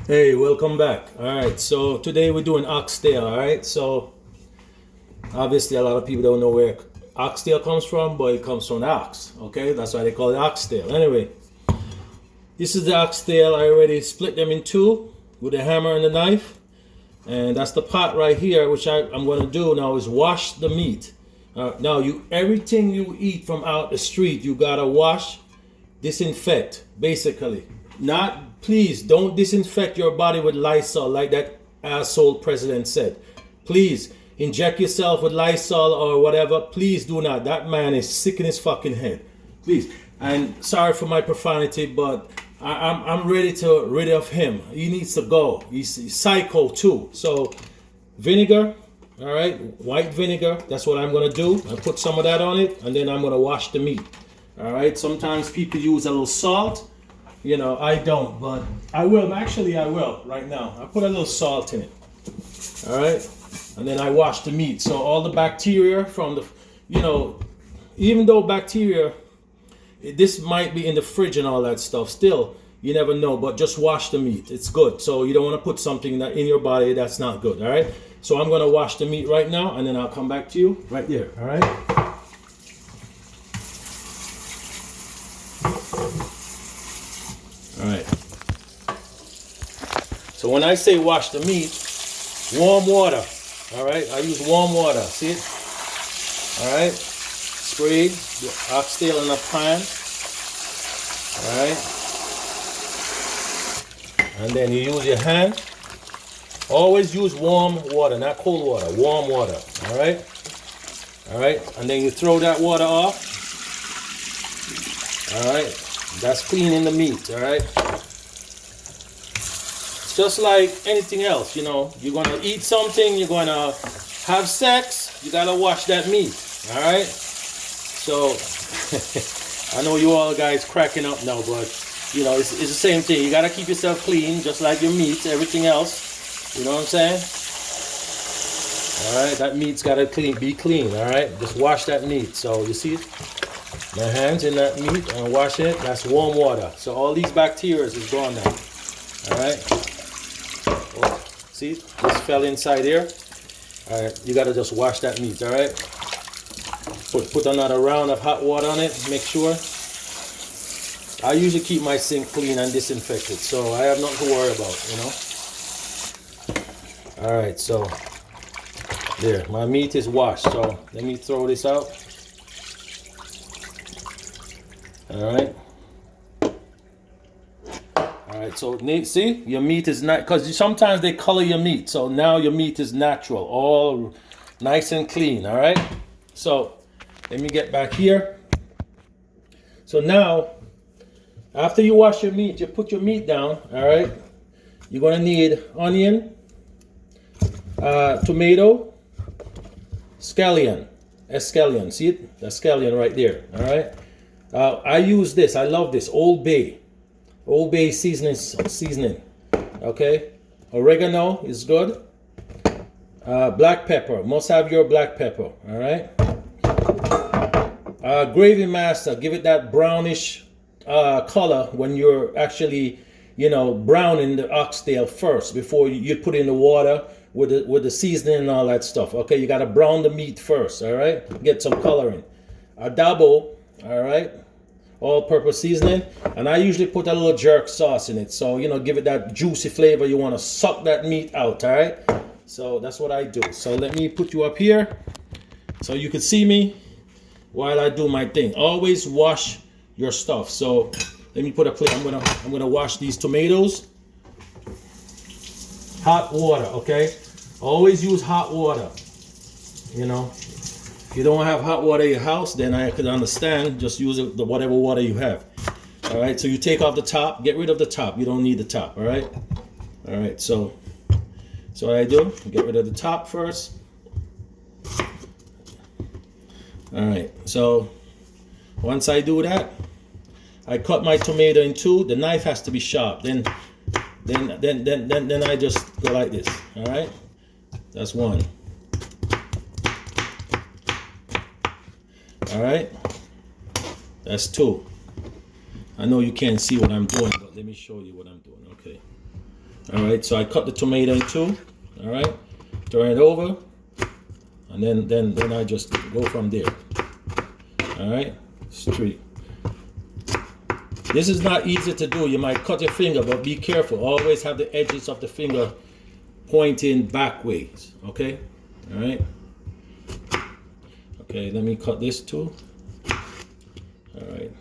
Hey, welcome back. All right, so today we're doing oxtail. All right, so obviously a lot of people don't know where oxtail comes from, but it comes from ox. Okay, that's why they call it oxtail. Anyway, this is the oxtail. I already split them in two with a hammer and a knife, and that's the pot right here. Which I'm going to do now is wash the meat. Now, everything you eat from out the street, you gotta wash, disinfect, basically. Not, please don't disinfect your body with Lysol like that asshole president said. Please inject yourself with Lysol or whatever. Please do not. That man is sick in his fucking head. Please. And sorry for my profanity, but I'm ready to rid of him. He needs to go. He's psycho too. So vinegar, all right, white vinegar. That's what I'm gonna do. I put some of that on it, and then I'm gonna wash the meat. All right. Sometimes people use a little salt. You know, I don't, but I will. Actually, I will right now. I put a little salt in it. All right. And then I wash the meat. So all the bacteria from the, even though bacteria, this might be in the fridge and all that stuff, still, you never know. But just wash the meat. It's good. So you don't want to put something that in your body that's not good. All right. So I'm going to wash the meat right now, and then I'll come back to you right there. All right. All right. So when I say wash the meat, warm water. All right. I use warm water. See it? All right. Spray the oxtail in a pan. All right. And then you use your hand. Always use warm water, not cold water. Warm water. All right. All right. And then you throw that water off. All right. That's cleaning the meat, all right? It's just like anything else, You're going to eat something, you're going to have sex, you got to wash that meat, all right? So, I know you all guys cracking up now, but, it's the same thing. You got to keep yourself clean, just like your meat, everything else. You know what I'm saying? All right, that meat's got to be clean, all right? Just wash that meat. So, you see it? My hands in that meat and wash it. That's warm water. So all these bacteria is gone now. All right. Oh, see, this fell inside here. All right. You gotta just wash that meat. All right. Put another round of hot water on it. Make sure. I usually keep my sink clean and disinfected, so I have nothing to worry about. All right. So there, my meat is washed. So let me throw this out. All right, so see, your meat is not, because sometimes they color your meat, so now your meat is natural, all nice and clean. All right, so let me get back here. So now, after you wash your meat, you put your meat down. All right, you're gonna need onion, tomato, scallion, see it, the scallion right there. All right. I use this. I love this Old Bay seasoning. Okay, oregano is good. Black pepper, must have your black pepper. All right. Gravy master, give it that brownish color when you're actually, browning the oxtail first before you put in the water with the seasoning and all that stuff. Okay, you gotta brown the meat first. All right, get some coloring. Adobo. All right, all-purpose seasoning, and I usually put a little jerk sauce in it, so give it that juicy flavor. You want to suck that meat out. All right, so that's what I do. So let me put you up here so you can see me while I do my thing. Always wash your stuff. So let me put a plate. I'm gonna wash these tomatoes. Hot water, okay? Always use hot water. If you don't have hot water in your house, then I could understand. Just use the whatever water you have. All right. So you take off the top. Get rid of the top. You don't need the top. All right. All right. So what I do? Get rid of the top first. All right. So once I do that, I cut my tomato in two. The knife has to be sharp. Then I just go like this. All right. That's one. All right, that's two. I know you can't see what I'm doing, but let me show you what I'm doing. Okay, All right, so I cut the tomato in two. All right, turn it over, and then I just go from there. All right, straight. This is not easy to do. You might cut your finger, but be careful. Always have the edges of the finger pointing back ways. Okay, all right. Okay, let me cut this too. All right.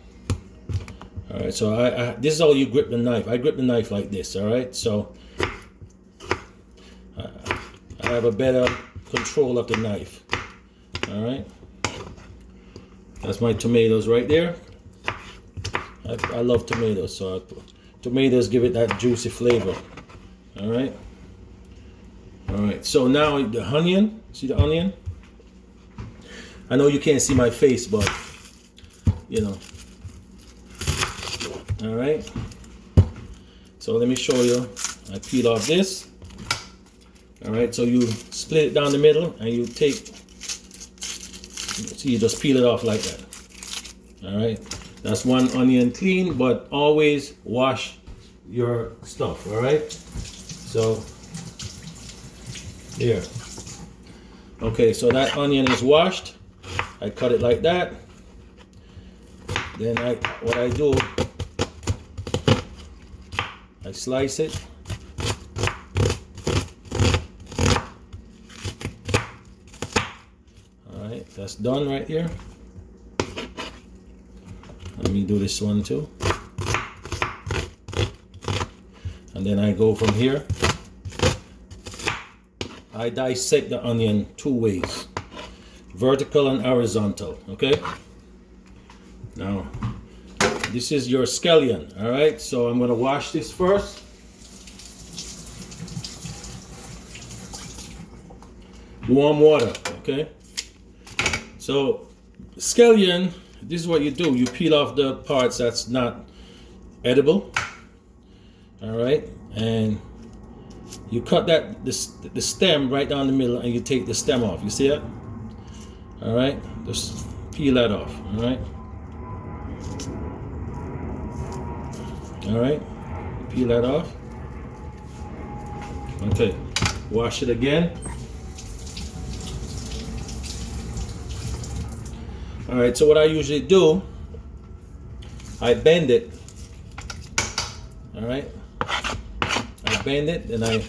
All right, so this is how you grip the knife. I grip the knife like this, all right? So I have a better control of the knife, all right? That's my tomatoes right there. I love tomatoes, so tomatoes give it that juicy flavor, all right? All right, so now the onion, see the onion? I know you can't see my face, but, you know. All right, so let me show you. I peel off this. All right, so you split it down the middle and you take, so you just peel it off like that. All right, that's one onion clean, but always wash your stuff. All right, so here. Okay, so that onion is washed. I cut it like that. Then what I do, I slice it. All right, that's done right here. Let me do this one too. And then I go from here. I dissect the onion two ways, vertical and horizontal, okay? Now, this is your scallion, all right? So I'm gonna wash this first. Warm water, okay? So, scallion, this is what you do. You peel off the parts that's not edible, all right? And you cut the stem right down the middle and you take the stem off. You see it? All right? Just peel that off, all right? All right, peel that off. Okay, wash it again. All right, so what I usually do, I bend it. All right, I bend it, and I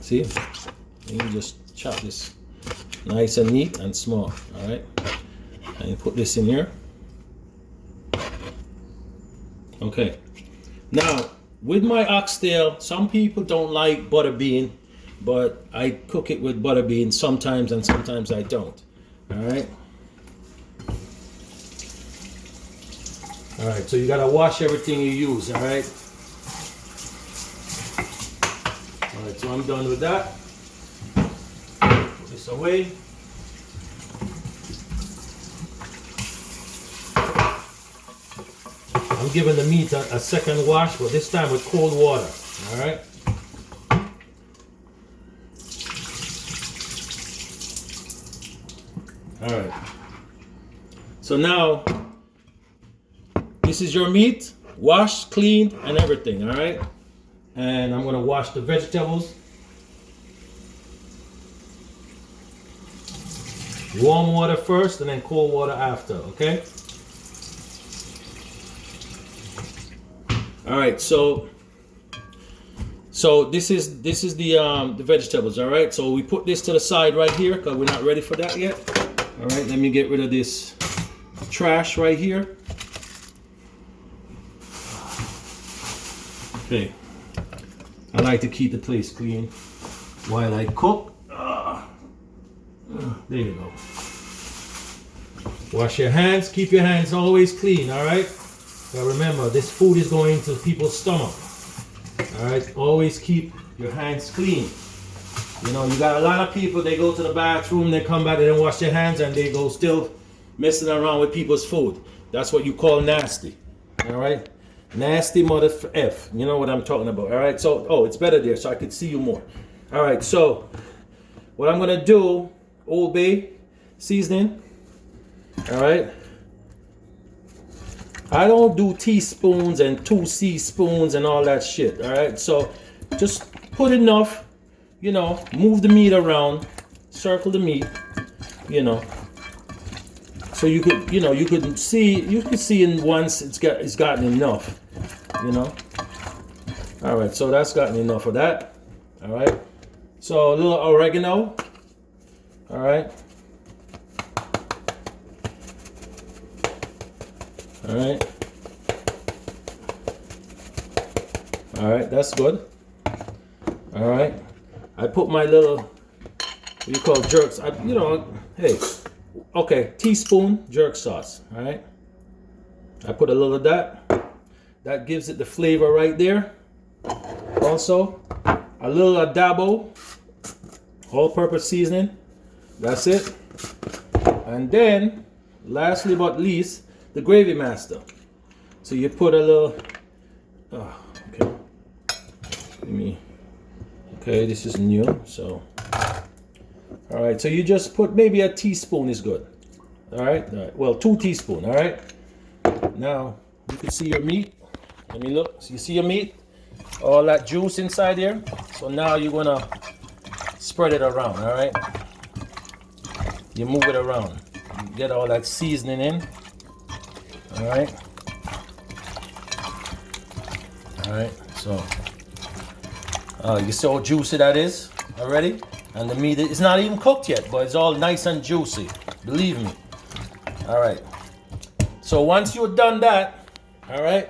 see, and you just chop this nice and neat and small. All right, and you put this in here. Okay, now with my oxtail, some people don't like butter bean, but I cook it with butter bean sometimes and sometimes I don't. All right. All right, so you gotta wash everything you use. All right. All right, so I'm done with that. Put this away. I'm giving the meat a second wash, but this time with cold water. All right. All right. So now, this is your meat, washed, cleaned, and everything. All right. And I'm gonna wash the vegetables. Warm water first, and then cold water after. Okay. All right, so this is the vegetables. All right, so we put this to the side right here because we're not ready for that yet. All right, let me get rid of this trash right here. Okay, I like to keep the place clean while I cook. There you go. Wash your hands. Keep your hands always clean. All right. Now remember, this food is going into people's stomach. All right, always keep your hands clean. You know, you got a lot of people, they go to the bathroom, they come back, they don't wash their hands, and they go still messing around with people's food. That's what you call nasty. All right, nasty mother F. You know what I'm talking about. All right, so, oh, it's better there, so I could see you more. All right, so what I'm gonna do, Old Bay seasoning. All right. I don't do teaspoons and 2 teaspoons and all that shit. All right, so just put enough. You know, move the meat around, circle the meat. You know, so you could, you could see in once it's gotten enough. You know. All right, so that's gotten enough of that. All right, so a little oregano. All right. All right. All right, that's good. All right. I put my little, what you call jerks. Hey, okay, teaspoon jerk sauce. All right. I put a little of that. That gives it the flavor right there. Also, a little adabo, all-purpose seasoning. That's it. And then, lastly but least, the gravy master. So you put a little. Okay. Okay, this is new. So, all right. So you just put maybe a teaspoon is good. All right. All right. Well, 2 teaspoons. All right. Now you can see your meat. Let me look. So you see your meat? All that juice inside here. So now you're gonna spread it around. All right. You move it around. You get all that seasoning in. All right. All right. So you see how juicy that is already, and the meat is not even cooked yet, but it's all nice and juicy. Believe me. All right. So once you're done that, all right.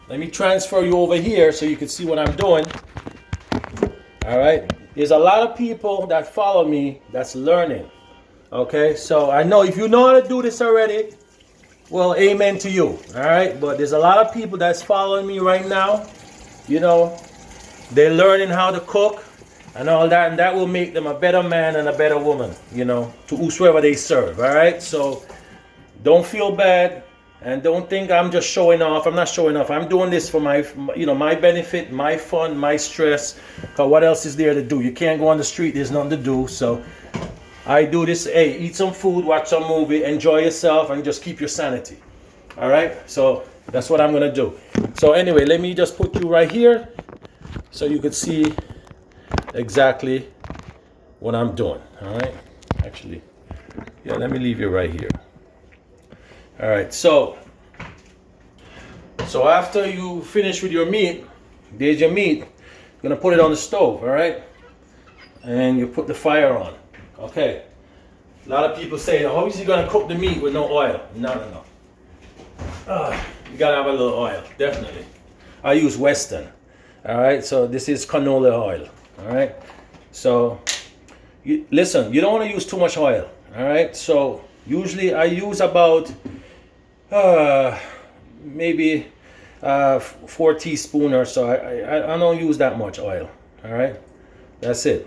Let me transfer you over here so you can see what I'm doing. All right. There's a lot of people that follow me that's learning. Okay. So I know if you know how to do this already, well, amen to you. All right. But there's a lot of people that's following me right now. You know, they're learning how to cook and all that, and that will make them a better man and a better woman, you know, to whosoever they serve. All right. So don't feel bad. And don't think I'm just showing off. I'm not showing off. I'm doing this for my benefit, my fun, my stress. Because what else is there to do? You can't go on the street. There's nothing to do. So I do this. Hey, eat some food, watch some movie, enjoy yourself, and just keep your sanity. All right? So that's what I'm going to do. So anyway, let me just put you right here so you can see exactly what I'm doing. All right? Actually, yeah, let me leave you right here. All right, so after you finish with your meat, there's your meat. You're gonna put it on the stove, all right? And you put the fire on. Okay. A lot of people say, how is he gonna cook the meat with no oil? No. You gotta have a little oil, definitely. I use Western. All right, so this is canola oil. All right. So listen, you don't want to use too much oil. All right. So usually I use about maybe 4 teaspoons or so. I don't use that much oil. All right, that's it.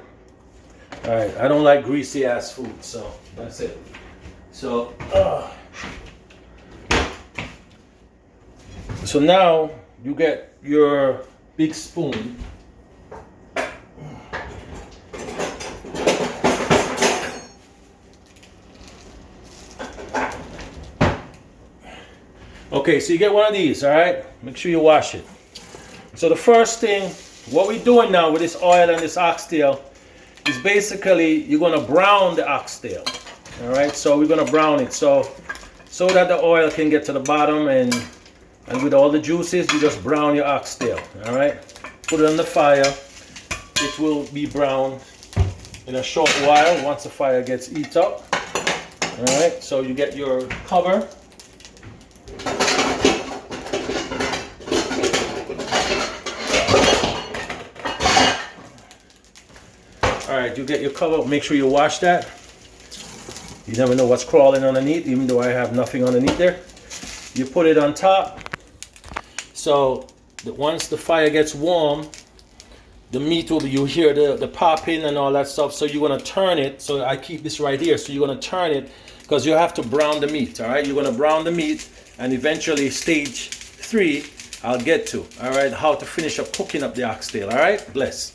All right, I don't like greasy ass food, so that's it. So so now you get your big spoon. Okay, so you get one of these, all right? Make sure you wash it. So the first thing, what we're doing now with this oil and this oxtail is basically you're gonna brown the oxtail, all right? So we're gonna brown it so that the oil can get to the bottom, and with all the juices, you just brown your oxtail, all right? Put it on the fire. It will be brown in a short while once the fire gets heat up, all right? So you get your cover. All right, you get your cover. Make sure you wash that. You never know what's crawling underneath, even though I have nothing underneath there. You put it on top. So that once the fire gets warm, the meat will be, you hear the popping and all that stuff. So you're gonna turn it. So I keep this right here. So you're gonna turn it because you have to brown the meat. All right, you're gonna brown the meat, and eventually stage 3 I'll get to. All right, how to finish up cooking up the oxtail. All right, bless.